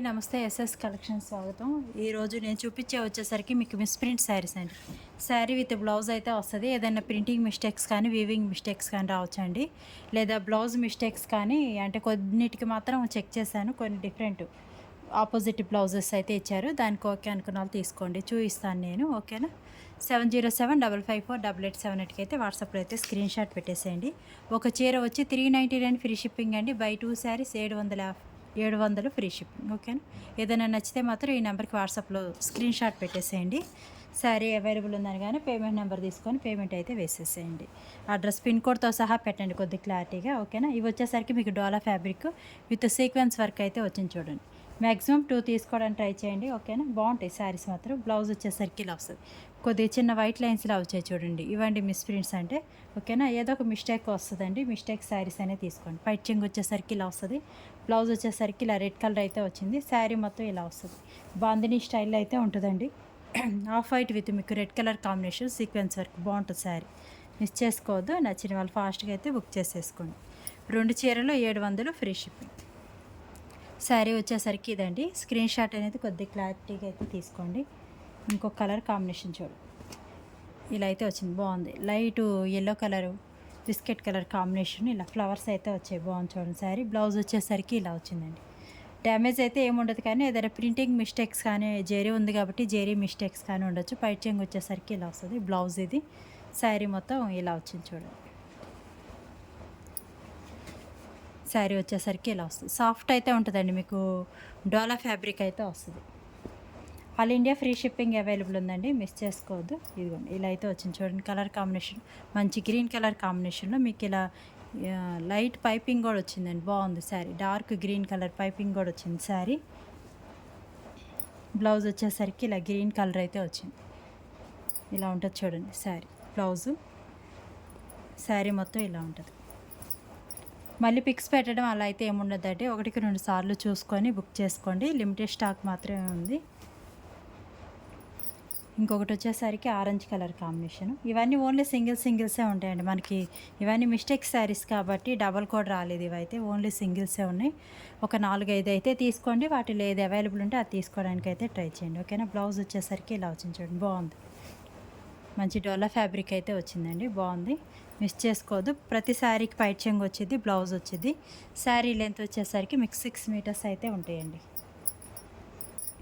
నమస్తే SS collection స్వాగతం. ఈరోజు నేను వచ్చేసరికి మీకు మిస్‌ప్రింట్ శారీస్ అండి. శారీ విత్ బ్లౌజ్ అయితే వస్తది. ఏదైనా ప్రింటింగ్ మిస్టేక్స్ కానీ, వీవింగ్ మిస్టేక్స్ కానీ రావచ్చండి. లేదా బ్లౌజ్ మిస్టేక్స్ కానీ అంటే కొన్నిటికి మాత్రం చెక్ చేశాను. కొన్ని డిఫరెంట్ ఆపోజిట్ బ్లౌజెస్ అయితే ఇచ్చారు. దానికి ఓకే అనుకున్న వాళ్ళు తీసుకోండి. చూయిస్తాను నేను. ఓకేనా? 7075548878కి అయితే వాట్సాప్‌లో అయితే స్క్రీన్ షాట్ పెట్టేసేయండి. ఒక చీర వచ్చి 399 ఫ్రీ షిప్పింగ్ అండి. By 2 saris 700 free shipping. ఓకేనా? ఏదైనా నచ్చితే మాత్రం ఈ నెంబర్కి వాట్సాప్లో స్క్రీన్ షాట్ పెట్టేసేయండి. శారీ అవైలబుల్ ఉందని కానీ పేమెంట్ నెంబర్ తీసుకొని పేమెంట్ అయితే వేసేసేయండి. అడ్రస్ పిన్ కోడ్తో సహా పెట్టండి కొద్ది క్లారిటీగా. ఓకేనా? ఇవి వచ్చేసరికి మీకు డోలా ఫ్యాబ్రిక్ విత్ సీక్వెన్స్ వర్క్ అయితే వచ్చింది చూడండి. మ్యాక్సిమం 2 తీసుకోవడానికి ట్రై చేయండి. ఓకేనా? బాగుంటాయి శారీస్ మాత్రం. బ్లౌజ్ వచ్చేసరికి ఇలా వస్తుంది. కొద్దిగా చిన్న వైట్ లైన్స్ ఇలా వచ్చాయి చూడండి. ఇవ్వండి మిస్ ప్రింట్స్ అంటే. ఓకేనా? ఏదో ఒక మిస్టేక్ వస్తుందండి. మిస్టేక్ శారీస్ అనేది తీసుకోండి. పైచింగ్ వచ్చేసరికి ఇలా వస్తుంది. బ్లౌజ్ వచ్చేసరికి ఇలా రెడ్ కలర్ అయితే వచ్చింది. శారీ మొత్తం ఇలా వస్తుంది. బాందిని స్టైల్లో అయితే ఉంటుందండి. ఆఫ్ వైట్ విత్ మీకు red colour combination sequence work బాగుంటుంది శారీ. మిస్ చేసుకోవద్దు. నచ్చిన వాళ్ళు ఫాస్ట్గా అయితే బుక్ చేసేసుకోండి. 2 చీరలు 700 ఫ్రీ షిప్పింగ్. శారీ వచ్చేసరికి ఇదండి. స్క్రీన్ షాట్ అనేది కొద్దిగా క్లారిటీగా అయితే తీసుకోండి. ఇంకొక కలర్ కాంబినేషన్ చూడు, ఇలా అయితే వచ్చింది. బాగుంది. Light yellow colour biscuit colour combination ఇలా ఫ్లవర్స్ అయితే వచ్చాయి. బాగుంది చూడండి శారీ. బ్లౌజ్ వచ్చేసరికి ఇలా వచ్చిందండి. డ్యామేజ్ అయితే ఏముండదు కానీ ఏదైనా ప్రింటింగ్ మిస్టేక్స్ కానీ జెరీ ఉంది కాబట్టి జెరీ మిస్టేక్స్ కానీ ఉండొచ్చు. పైచింగ్ వచ్చేసరికి ఇలా వస్తుంది. బ్లౌజ్ ఇది. శారీ మొత్తం ఇలా వచ్చింది చూడండి. శారీ వచ్చేసరికి ఇలా వస్తుంది. సాఫ్ట్ అయితే ఉంటుందండి. మీకు డోలా ఫ్యాబ్రిక్ అయితే వస్తుంది. All India free shipping available ఉందండి. మిస్ చేసుకోవద్దు. ఇదిగోండి ఇలా అయితే వచ్చింది చూడండి. కలర్ కాంబినేషన్ మంచి గ్రీన్ కలర్ కాంబినేషన్లో మీకు ఇలా లైట్ పైపింగ్ కూడా వచ్చిందండి. బాగుంది sari. Dark green colour piping కూడా వచ్చింది శారీ. బ్లౌజ్ వచ్చేసరికి ఇలా గ్రీన్ కలర్ అయితే వచ్చింది. ఇలా ఉంటుంది చూడండి శారీ. బ్లౌజు శారీ మొత్తం ఇలా ఉంటుంది. మళ్ళీ పిక్స్ పెట్టడం అలా అయితే ఏముండదండి. 1-2 సార్లు చూసుకొని బుక్ చేసుకోండి. లిమిటెడ్ స్టాక్ మాత్రమే ఉంది. ఇంకొకటి వచ్చేసరికి ఆరెంజ్ కలర్ కాంబినేషన్. ఇవన్నీ ఓన్లీ సింగిల్సే ఉంటాయండి మనకి. ఇవన్నీ మిస్టేక్ శారీస్ కాబట్టి డబల్ కోడ్ రాలేదు. ఇవైతే ఓన్లీ సింగిల్సే ఉన్నాయి. ఒక 4-5 అయితే తీసుకోండి. వాటిలో ఏది అవైలబుల్ ఉంటే అది తీసుకోవడానికి అయితే ట్రై చేయండి. ఓకేనా? బ్లౌజ్ వచ్చేసరికి ఇలా వచ్చింది చూడండి. బాగుంది. మంచి డోలా ఫ్యాబ్రిక్ అయితే వచ్చిందండి. బాగుంది. మిస్ చేసుకోవద్దు. ప్రతి శారీకి పైట్ చెంగు వచ్చింది, బ్లౌజ్ వచ్చింది. శారీ లెంత్ వచ్చేసరికి మీకు 6 మీటర్స్ అయితే ఉంటాయండి.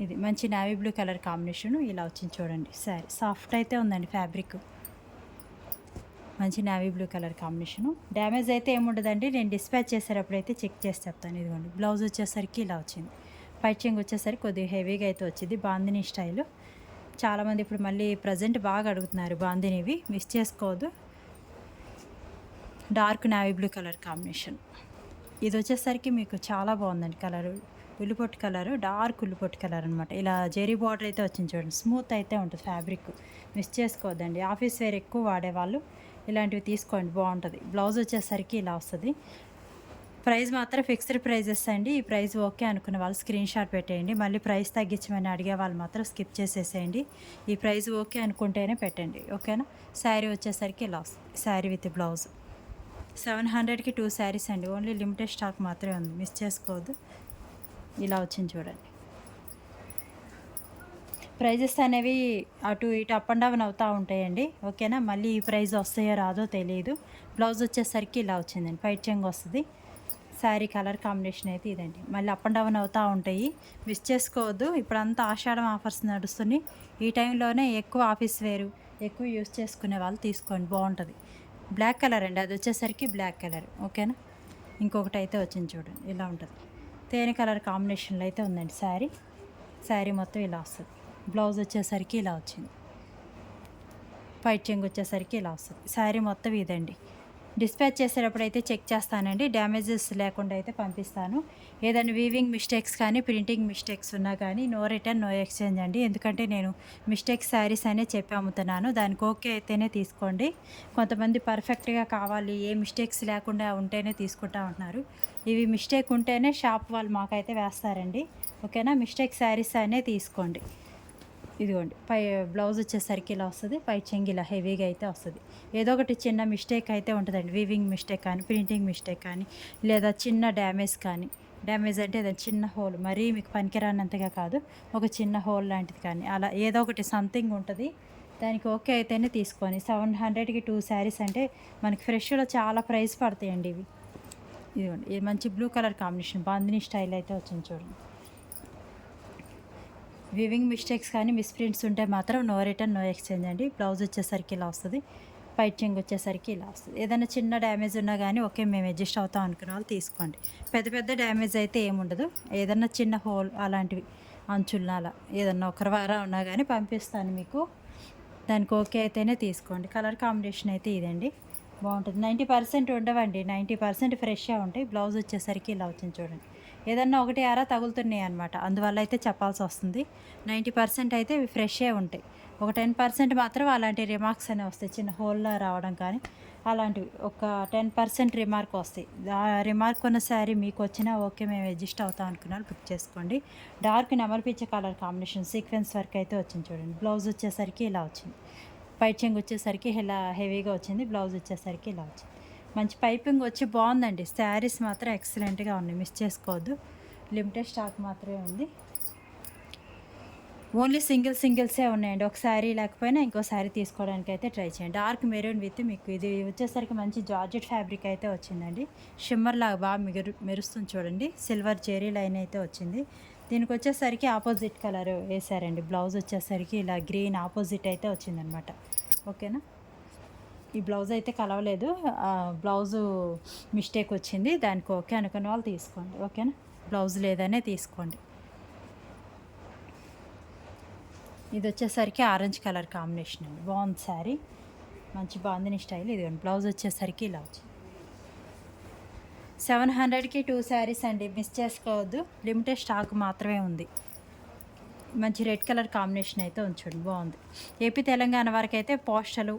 ఇది మంచి నావీ బ్లూ కలర్ కాంబినేషన్ ఇలా వచ్చింది చూడండి. శారీ సాఫ్ట్ అయితే ఉందండి ఫ్యాబ్రిక్. మంచి navy blue colour combination. Damage అయితే ఏముండదండి. నేను డిస్పాచ్ చేసేటప్పుడు అయితే చెక్ చేసి చెప్తాను. ఇదిగోండి బ్లౌజ్ వచ్చేసరికి ఇలా వచ్చింది. పైచింగ్ వచ్చేసరికి కొద్దిగా హెవీగా అయితే వచ్చింది. బాందిని స్టైలు. చాలామంది ఇప్పుడు మళ్ళీ ప్రజెంట్ బాగా అడుగుతున్నారు బాందినివి. మిస్ చేసుకోవద్దు. Dark navy blue colour combination. ఇది వచ్చేసరికి మీకు చాలా బాగుందండి కలరు. ఉల్లిపొట్టు కలరు, డార్క్ ఉల్లిపొట్టు కలర్ అనమాట. ఇలా జెరీ బార్డర్ అయితే వచ్చింది చూడండి. స్మూత్ అయితే ఉంటుంది ఫ్యాబ్రిక్. మిస్ చేసుకోవద్దండి. ఆఫీస్ వేర్ ఎక్కువ వాడేవాళ్ళు ఇలాంటివి తీసుకోండి. బాగుంటుంది. బ్లౌజ్ వచ్చేసరికి ఇలా వస్తుంది. ప్రైస్ మాత్రం ఫిక్స్డ్ ప్రైజెస్ అండి. ఈ ప్రైస్ ఓకే అనుకున్న వాళ్ళు స్క్రీన్ షాట్ పెట్టేయండి. మళ్ళీ ప్రైస్ తగ్గించమని అడిగే వాళ్ళు మాత్రం స్కిప్ చేసేసేయండి. ఈ ప్రైస్ ఓకే అనుకుంటేనే పెట్టండి. ఓకేనా? శారీ వచ్చేసరికి ఇలా వస్తుంది. శారీ విత్ బ్లౌజ్ 700కి 2 శారీస్ అండి. ఓన్లీ లిమిటెడ్ స్టాక్ మాత్రమే ఉంది. మిస్ చేసుకోవద్దు. ఇలా వచ్చింది చూడండి. ప్రైజెస్ అనేవి అటు ఇటు అప్ అండ్ డౌన్ అవుతూ ఉంటాయండి. ఓకేనా? మళ్ళీ ఈ ప్రైజ్ వస్తాయో రాదో తెలియదు. బ్లౌజ్ వచ్చేసరికి ఇలా వచ్చిందండి. పైట్ చెంగు వస్తుంది. శారీ కలర్ కాంబినేషన్ అయితే ఇదండి. మళ్ళీ అప్ అండ్ డౌన్ అవుతూ ఉంటాయి. మిస్ చేసుకోవద్దు. ఇప్పుడంతా ఆషాఢం ఆఫర్స్ నడుస్తున్నాయి. ఈ టైంలోనే ఎక్కువ ఆఫీస్ వేరు ఎక్కువ యూస్ చేసుకునే వాళ్ళు తీసుకోండి. బాగుంటుంది. బ్లాక్ కలర్ అండి. అది వచ్చేసరికి బ్లాక్ కలర్. ఓకేనా? ఇంకొకటి అయితే వచ్చింది చూడండి. ఇలా ఉంటుంది. తేనె కలర్ కాంబినేషన్లో అయితే ఉందండి శారీ. శారీ మొత్తం ఇలా వస్తుంది. బ్లౌజ్ వచ్చేసరికి ఇలా వచ్చింది. పైట్ చెంగు వచ్చేసరికి ఇలా వస్తుంది. శారీ మొత్తం ఇదండి. డిస్పాచ్ చేసేటప్పుడు అయితే చెక్ చేస్తానండి. డ్యామేజెస్ లేకుండా అయితే పంపిస్తాను. ఏదైనా వీవింగ్ మిస్టేక్స్ కానీ ప్రింటింగ్ మిస్టేక్స్ ఉన్నా కానీ నో రిటర్న్ నో ఎక్స్చేంజ్ అండి. ఎందుకంటే నేను మిస్టేక్ శారీస్ అనే చెప్పి అమ్ముతున్నాను. దానికి ఓకే అయితేనే తీసుకోండి. కొంతమంది పర్ఫెక్ట్గా కావాలి ఏ మిస్టేక్స్ లేకుండా ఉంటేనే తీసుకుంటా ఉంటున్నారు. ఇవి మిస్టేక్ ఉంటేనే షాప్ వాళ్ళు మాకైతే వేస్తారండి. ఓకేనా? మిస్టేక్ శారీస్ అనే తీసుకోండి. ఇదిగోండి బ్లౌజ్ వచ్చేసరికి ఇలా వస్తుంది. పై చెంగి ఇలా హెవీగా అయితే వస్తుంది. ఏదో ఒకటి చిన్న మిస్టేక్ అయితే ఉంటుందండి. వీవింగ్ మిస్టేక్ కానీ ప్రింటింగ్ మిస్టేక్ కానీ లేదా చిన్న డ్యామేజ్ కానీ డ్యామేజ్ అంటే ఏదైనా చిన్న హోల్, మరీ మీకు పనికిరానంతగా కాదు, ఒక చిన్న హోల్ లాంటిది కానీ అలా ఏదో ఒకటి సంథింగ్ ఉంటుంది. దానికి ఓకే అయితేనే తీసుకోండి. 700కి 2 శారీస్ అంటే మనకి ఫ్రెష్‌లో చాలా ప్రైస్ పడతాయండి ఇవి. ఇదిగోండి, ఇది మంచి blue colour combination bandhani style అయితే వచ్చింది చూడండి. వివింగ్ మిస్టేక్స్ కానీ మిస్‌ప్రింట్స్ ఉంటే మాత్రం నో రిటర్న్, నో ఎక్స్చేంజ్ అండి. బ్లౌజ్ వచ్చేసరికి ఇలా వస్తది. పైట్ చెంగు వచ్చేసరికి ఇలా వస్తది. ఏదైనా చిన్న డ్యామేజ్ ఉన్నా గానీ ఓకే, మేము అడ్జస్ట్ అవుతాం అనుకునే వాళ్ళు తీసుకోండి. పెద్ద పెద్ద డ్యామేజ్ అయితే ఏముండదు. ఏదన్నా చిన్న హోల్ అలాంటివి అంచుల్లో అలా ఏదన్నా ఒక వారా ఉన్నా గానీ పంపిస్తాను మీకు. దానికి ఓకే అయితేనే తీసుకోండి. కలర్ కాంబినేషన్ అయితే ఇదండి, బాగుంటుంది. 90% ఉండవండి, 90% ఫ్రెష్గా ఉంటాయి. బ్లౌజ్ వచ్చేసరికి ఇలా వచ్చింది చూడండి. ఏదన్నా ఒకటి అరా తగులుతున్నాయి అనమాట, అందువల్ల అయితే చెప్పాల్సి వస్తుంది. 90% అయితే ఇవి ఫ్రెష్షే ఉంటాయి. ఒక 10% మాత్రం అలాంటి రిమార్క్స్ అనేవి వస్తాయి, చిన్న హోల్లా రావడం కానీ అలాంటివి ఒక 10% రిమార్క్ వస్తాయి. ఆ రిమార్క్ ఉన్న శారీ మీకు వచ్చినా ఓకే, మేము అడ్జస్ట్ అవుతాం అనుకున్నారు బుక్ చేసుకోండి. డార్క్ నెమలి పిచ్చ కలర్ కాంబినేషన్ సీక్వెన్స్ వర్క్ అయితే వచ్చింది చూడండి. బ్లౌజ్ వచ్చేసరికి ఇలా వచ్చింది. పైట్ చెంగు వచ్చేసరికి ఇలా హెవీగా వచ్చింది. బ్లౌజ్ వచ్చేసరికి ఇలా వచ్చింది. మంచి పైపింగ్ వచ్చి బాగుందండి. శారీస్ మాత్రం ఎక్సలెంట్గా ఉన్నాయి, మిస్ చేసుకోవద్దు. లిమిటెడ్ స్టాక్ మాత్రమే ఉంది. ఓన్లీ సింగిల్సే ఉన్నాయండి. ఒక శారీ లేకపోయినా ఇంకో శారీ తీసుకోవడానికి అయితే ట్రై చేయండి. డార్క్ మెరూన్ విత్ మీకు ఇది వచ్చేసరికి మంచి జార్జెట్ ఫ్యాబ్రిక్ అయితే వచ్చిందండి. షిమ్మర్ లాగా బాగా మెరుస్తుంది చూడండి. సిల్వర్ జెరీ లైన్ అయితే వచ్చింది. దీనికి వచ్చేసరికి ఆపోజిట్ కలర్ వేసారండి. బ్లౌజ్ వచ్చేసరికి ఇలా గ్రీన్ ఆపోజిట్ అయితే వచ్చిందనమాట. ఓకేనా, ఈ బ్లౌజ్ అయితే కలవలేదు, బ్లౌజు మిస్టేక్ వచ్చింది. దానికి ఓకే అనుకున్న వాళ్ళు తీసుకోండి. ఓకేనా, బ్లౌజ్ లేదనే తీసుకోండి. ఇది వచ్చేసరికి ఆరెంజ్ కలర్ కాంబినేషన్ అండి, బాగుంది శారీ, మంచి బాందిని స్టైల్. ఇదిగోండి, బ్లౌజ్ వచ్చేసరికి ఇలా వచ్చింది. 700కి 2 శారీస్ అండి, మిస్ చేసుకోవద్దు. లిమిటెడ్ స్టాక్ మాత్రమే ఉంది. మంచి రెడ్ కలర్ కాంబినేషన్ అయితే ఉంచండి, బాగుంది. ఏపీ తెలంగాణ వరకు అయితే పోస్టలు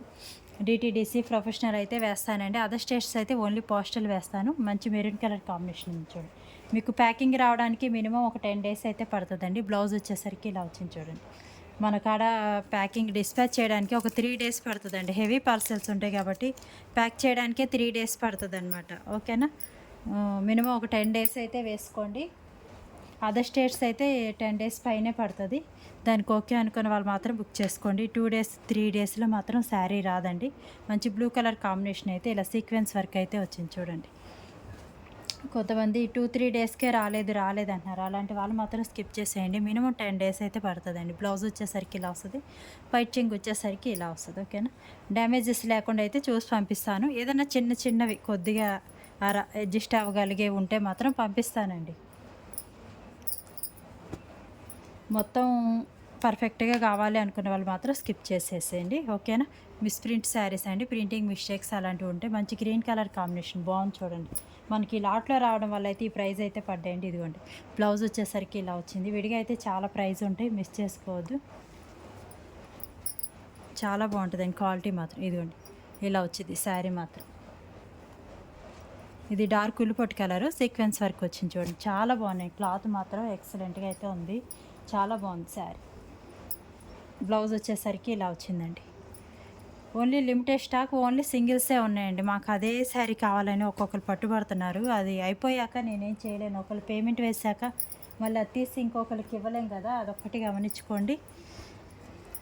డిటీడీసీ ప్రొఫెషనల్ అయితే వేస్తానండి. అదర్ స్టేట్స్ అయితే ఓన్లీ పోస్టల్ వేస్తాను. మంచి మెరూన్ కలర్ కాంబినేషన్ చూడండి. మీకు ప్యాకింగ్ రావడానికి మినిమం ఒక 10 డేస్ అయితే పడుతుందండి. బ్లౌజ్ వచ్చేసరికి ఇలా వచ్చింది చూడండి. మన కాడ ప్యాకింగ్ డిస్పాచ్ చేయడానికి ఒక 3 డేస్ పడుతుందండి. హెవీ పార్సెల్స్ ఉంటాయి కాబట్టి ప్యాక్ చేయడానికే 3 డేస్ పడుతుంది అనమాట. ఓకేనా, మినిమం ఒక 10 డేస్ అయితే వేసుకోండి. అదర్ స్టేట్స్ అయితే 10 డేస్ పైనే పడుతుంది. దానికి ఓకే అనుకున్న వాళ్ళు మాత్రం బుక్ చేసుకోండి. 2 డేస్ 3 డేస్లో మాత్రం శారీ రాదండి. మంచి బ్లూ కలర్ కాంబినేషన్ అయితే ఇలా సీక్వెన్స్ వర్క్ అయితే వచ్చింది చూడండి. కొంతమంది 2-3 డేస్కే రాలేదు అంటున్నారు. అలాంటి వాళ్ళు మాత్రం స్కిప్ చేసేయండి. మినిమం 10 డేస్ అయితే పడుతుందండి. బ్లౌజ్ వచ్చేసరికి ఇలా వస్తుంది. పైట్ చెంగు వచ్చేసరికి ఇలా వస్తుంది. ఓకేనా, డ్యామేజెస్ లేకుండా అయితే చూసి పంపిస్తాను. ఏదైనా చిన్నవి కొద్దిగా అడ్జస్ట్ అవ్వగలిగే ఉంటే మాత్రం పంపిస్తానండి. మొత్తం పర్ఫెక్ట్గా కావాలి అనుకున్న వాళ్ళు మాత్రం స్కిప్ చేసేసేయండి. ఓకేనా, మిస్‌ప్రింట్ శారీస్ అండి, ప్రింటింగ్ మిస్టేక్స్ అలాంటివి ఉంటే మంచి గ్రీన్ కలర్ కాంబినేషన్ బాగుంది చూడండి. మనకి లాట్లో రావడం వల్ల అయితే ఈ ప్రైస్ అయితే పడ్డాయండి. ఇదిగోండి, బ్లౌజ్ వచ్చేసరికి ఇలా వచ్చింది. విడిగా అయితే చాలా ప్రైస్ ఉంటాయి, మిస్ చేసుకోవద్దు. చాలా బాగుంటుందండి క్వాలిటీ మాత్రం. ఇదిగోండి, ఇలా వచ్చింది శారీ మాత్రం. ఇది డార్క్ ఉల్లిపొట్టు కలర్ సీక్వెన్స్ వర్క్ వచ్చింది చూడండి. చాలా బాగున్నాయి, క్లాత్ మాత్రం ఎక్సలెంట్గా అయితే ఉంది. చాలా బాగుంది శారీ. బ్లౌజ్ వచ్చేసరికి ఇలా వచ్చిందండి. ఓన్లీ లిమిటెడ్ స్టాక్, ఓన్లీ సింగిల్సే ఉన్నాయండి. మాకు అదే శారీ కావాలని ఒక్కొక్కరు పట్టుబడుతున్నారు. అది అయిపోయాక నేనేం చేయలేను. ఒకళ్ళు పేమెంట్ వేసాక మళ్ళీ అది తీసి ఇంకొకరికి ఇవ్వలేం కదా, అదొక్కటి గమనించుకోండి.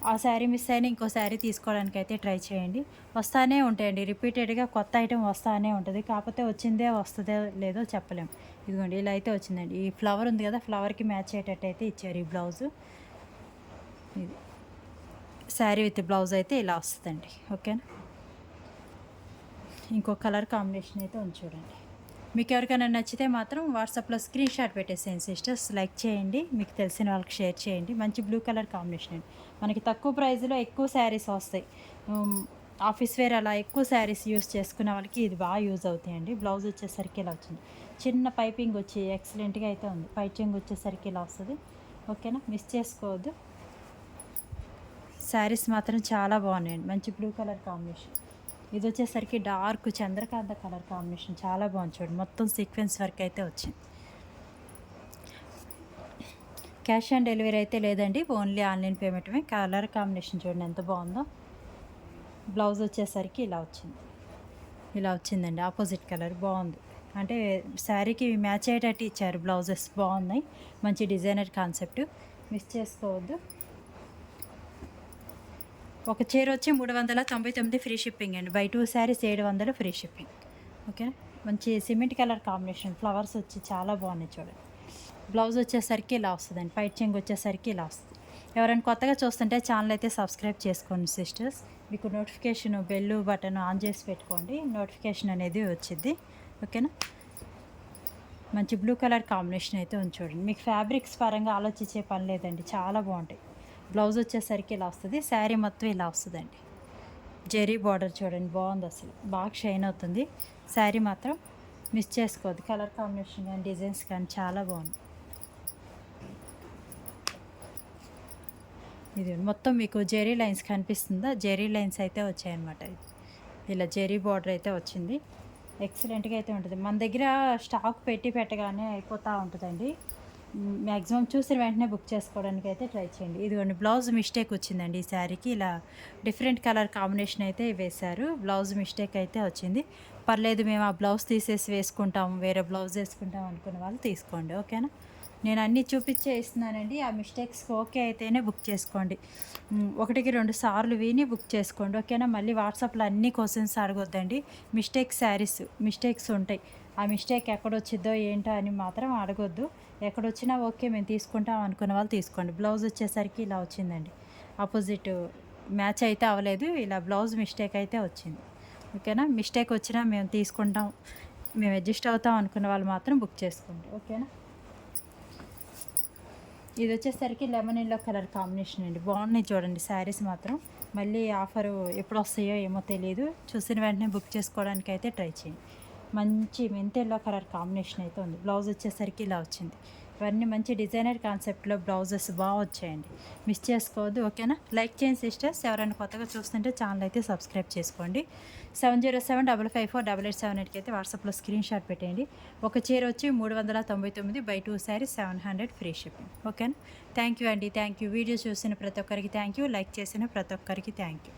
ఆ శారీ మిస్ అయినా ఇంకో శారీ తీసుకోవడానికి అయితే ట్రై చేయండి. వస్తానే ఉంటాయండి, రిపీటెడ్గా కొత్త ఐటెం వస్తానే ఉంటుంది. కాకపోతే వచ్చిందే వస్తుందో లేదో చెప్పలేం. ఇదిగోండి, ఇలా అయితే వచ్చిందండి. ఈ ఫ్లవర్ ఉంది కదా, ఫ్లవర్కి మ్యాచ్ అయ్యేటట్టు అయితే ఇచ్చారు ఈ బ్లౌజు. ఇది శారీ విత్ బ్లౌజ్ అయితే ఇలా వస్తుందండి. ఓకేనా, ఇంకో కలర్ కాంబినేషన్ అయితే ఉంది చూడండి. మీకు ఎవరికైనా నచ్చితే మాత్రం వాట్సాప్లో స్క్రీన్ షాట్ పెట్టేసేయండి సిస్టర్స్. లైక్ చేయండి, మీకు తెలిసిన వాళ్ళకి షేర్ చేయండి. మంచి బ్లూ కలర్ కాంబినేషన్ అండి. మనకి తక్కువ ప్రైస్లో ఎక్కువ శారీస్ వస్తాయి. ఆఫీస్ వేర్ అలా ఎక్కువ శారీస్ యూస్ చేసుకునే వాళ్ళకి ఇది బాగా యూజ్ అవుతాయండి. బ్లౌజ్ వచ్చేసరికి ఇలా వచ్చింది. చిన్న పైపింగ్ వచ్చి ఎక్సలెంట్గా అయితే ఉంది. పైచింగ్ వచ్చేసరికి ఇలా వస్తుంది. ఓకేనా, మిస్ చేసుకోవద్దు. శారీస్ మాత్రం చాలా బాగున్నాయండి. మంచి బ్లూ కలర్ కాంబినేషన్. ఇది వచ్చేసరికి డార్క్ చంద్రకాంత కలర్ కాంబినేషన్, చాలా బాగుంది చూడండి. మొత్తం సీక్వెన్స్ వర్క్ అయితే వచ్చింది. క్యాష్ ఆన్ డెలివరీ అయితే లేదండి, ఓన్లీ ఆన్లైన్ పేమెంట్మే. కలర్ కాంబినేషన్ చూడండి ఎంత బాగుందో. బ్లౌజ్ వచ్చేసరికి ఇలా వచ్చిందండి. ఆపోజిట్ కలర్ బాగుంది. అంటే శారీకి మ్యాచ్ అయ్యేటట్టు ఇచ్చారు. బ్లౌజెస్ బాగున్నాయి, మంచి డిజైనర్ కాన్సెప్ట్, మిస్ చేసుకోవద్దు. ఒక చీర వచ్చి 399 ఫ్రీ షిప్పింగ్ అండి. By 2 saris 700 free shipping. ఓకేనా. మంచి సిమెంట్ కలర్ కాంబినేషన్, ఫ్లవర్స్ వచ్చి చాలా బాగున్నాయి చూడండి. బ్లౌజ్ వచ్చేసరికి ఇలా వస్తుందండి, పైట్ చెంగు వచ్చేసరికి ఇలా వస్తుంది. ఎవరైనా కొత్తగా చూస్తుంటే ఛానల్ అయితే సబ్స్క్రైబ్ చేసుకోండి సిస్టర్స్. మీకు నోటిఫికేషన్ బెల్ బటన్ ఆన్ చేసి పెట్టుకోండి, నోటిఫికేషన్ అనేది వచ్చింది. ఓకేనా. మంచి బ్లూ కలర్ కాంబినేషన్ అయితే ఉంది చూడండి. మీకు ఫ్యాబ్రిక్స్ పరంగా ఆలోచించే పని లేదండి, చాలా బాగుంటాయి. బ్లౌజ్ వచ్చేసరికి ఇలా వస్తుంది, శారీ మొత్తం ఇలా వస్తుందండి. జెరీ బార్డర్ చూడండి, బాగుంది, అసలు బాగా షైన్ అవుతుంది. శారీ మాత్రం మిస్ చేసుకోవద్దు, కలర్ కాంబినేషన్ కానీ డిజైన్స్ కానీ చాలా బాగుంది. ఇది మొత్తం మీకు జెరీ లైన్స్ కనిపిస్తుందా, జెరీ లైన్స్ అయితే వచ్చాయన్నమాట. ఇలా జెరీ బార్డర్ అయితే వచ్చింది, ఎక్సలెంట్గా అయితే ఉంటుంది. మన దగ్గర స్టాక్ పెట్టగానే అయిపోతూ ఉంటుందండి. మ్యాక్సిమం చూసిన వెంటనే బుక్ చేసుకోవడానికి అయితే ట్రై చేయండి. ఇదిగోండి బ్లౌజ్ మిస్టేక్ వచ్చిందండి ఈ శారీకి, ఇలా డిఫరెంట్ కలర్ కాంబినేషన్ అయితే వేశారు. బ్లౌజ్ మిస్టేక్ అయితే వచ్చింది, పర్లేదు మేము ఆ బ్లౌజ్ తీసేసి వేసుకుంటాం, వేరే బ్లౌజ్ వేసుకుంటాం అనుకున్న వాళ్ళు తీసుకోండి. ఓకేనా. నేను అన్నీ చూపించే ఇస్తున్నానండి. ఆ మిస్టేక్స్కి ఓకే అయితేనే బుక్ చేసుకోండి. 1-2 సార్లు విని బుక్ చేసుకోండి. ఓకేనా. మళ్ళీ వాట్సాప్లో అన్ని క్వశ్చన్స్ అడగొద్దండి. మిస్టేక్స్ ఉంటాయి. ఆ మిస్టేక్ ఎక్కడొచ్చిద్దో ఏంటో అని మాత్రం అడగొద్దు. ఎక్కడొచ్చినా ఓకే మేము తీసుకుంటాం అనుకున్న వాళ్ళు తీసుకోండి. బ్లౌజ్ వచ్చేసరికి ఇలా వచ్చిందండి, ఆపోజిట్ మ్యాచ్ అయితే అవ్వలేదు, ఇలా బ్లౌజ్ మిస్టేక్ అయితే వచ్చింది. ఓకేనా. మిస్టేక్ వచ్చినా మేము తీసుకుంటాం, మేము అడ్జస్ట్ అవుతాం అనుకున్న వాళ్ళు మాత్రం బుక్ చేసుకోండి. ఓకేనా. ఇది వచ్చేసరికి లెమన్ ఎల్లో కలర్ కాంబినేషన్ అండి, బాగున్నాయి చూడండి శారీస్ మాత్రం. మళ్ళీ ఆఫరు ఎప్పుడు వస్తాయో ఏమో తెలియదు, చూసిన వెంటనే బుక్ చేసుకోవడానికి అయితే ట్రై చేయండి. మంచి మెంత్ ఎల్లో కలర్ కాంబినేషన్ అయితే ఉంది. బ్లౌజ్ వచ్చేసరికి ఇలా వచ్చింది. ఇవన్నీ మంచి డిజైనర్ కాన్సెప్ట్లో బ్లౌజెస్ బాగా వచ్చాయండి, మిస్ చేసుకోవద్దు. ఓకేనా. లైక్ చేయండి సిస్టర్స్. ఎవరైనా కొత్తగా చూస్తుంటే ఛానల్ అయితే సబ్స్క్రైబ్ చేసుకోండి. 7075548878కి అయితే వాట్సాప్లో స్క్రీన్ షాట్ పెట్టేయండి. ఒక చీర వచ్చి 399, బై 2 శారీ 700 ఫ్రీ షిప్పింగ్. ఓకేనా. థ్యాంక్ యూ అండి, థ్యాంక్ యూ. వీడియో చూసిన ప్రతి ఒక్కరికి థ్యాంక్ యూ, లైక్ చేసిన ప్రతి ఒక్కరికి థ్యాంక్ యూ.